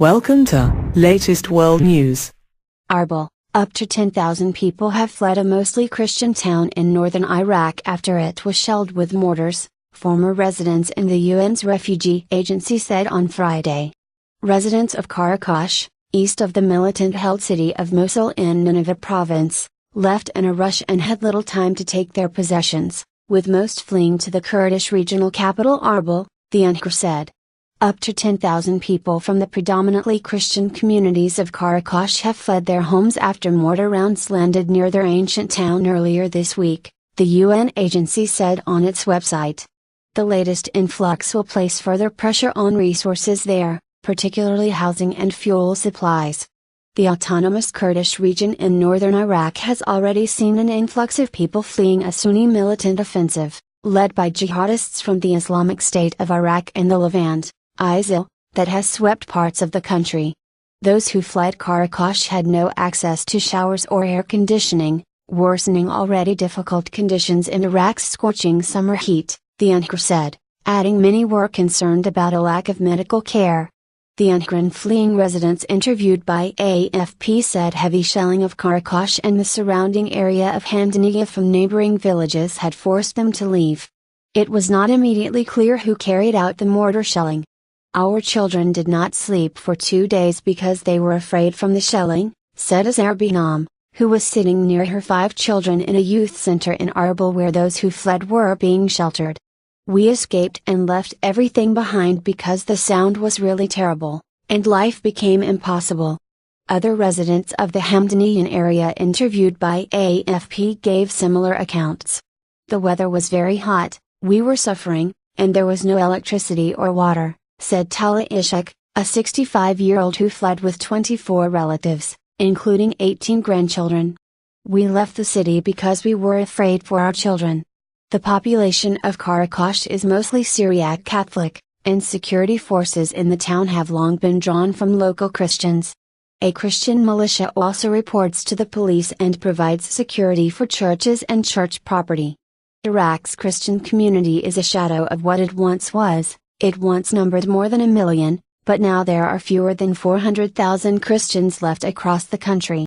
Welcome to latest world news. Arbil, up to 10,000 people have fled a mostly Christian town in northern Iraq after it was shelled with mortars, former residents in the UN's refugee agency said on Friday. Residents of Qaraqosh, east of the militant-held city of Mosul in Nineveh province, left in a rush and had little time to take their possessions, with most fleeing to the Kurdish regional capital Arbil, the UNHCR said. Up to 10,000 people from the predominantly Christian communities of Qaraqosh have fled their homes after mortar rounds landed near their ancient town earlier this week, the UN agency said on its website. The latest influx will place further pressure on resources there, particularly housing and fuel supplies. The autonomous Kurdish region in northern Iraq has already seen an influx of people fleeing a Sunni militant offensive, led by jihadists from the Islamic State of Iraq and the Levant, ISIL, that has swept parts of the country. Those who fled Qaraqosh had no access to showers or air conditioning, worsening already difficult conditions in Iraq's scorching summer heat, the UNHCR said, adding many were concerned about a lack of medical care. The UNHCR and fleeing residents interviewed by AFP said heavy shelling of Qaraqosh and the surrounding area of Hamdaniya from neighboring villages had forced them to leave. It was not immediately clear who carried out the mortar shelling. Our children did not sleep for 2 days because they were afraid from the shelling, said Azar Binam, who was sitting near her 5 children in a youth center in Arbil where those who fled were being sheltered. We escaped and left everything behind because the sound was really terrible, and life became impossible. Other residents of the Hamdaniyan area interviewed by AFP gave similar accounts. The weather was very hot, we were suffering, and there was no electricity or water, said Tala Ishak, a 65-year-old who fled with 24 relatives, including 18 grandchildren. We left the city because we were afraid for our children. The population of Qaraqosh is mostly Syriac Catholic, and security forces in the town have long been drawn from local Christians. A Christian militia also reports to the police and provides security for churches and church property. Iraq's Christian community is a shadow of what it once was. It once numbered more than 1 million, but now there are fewer than 400,000 Christians left across the country.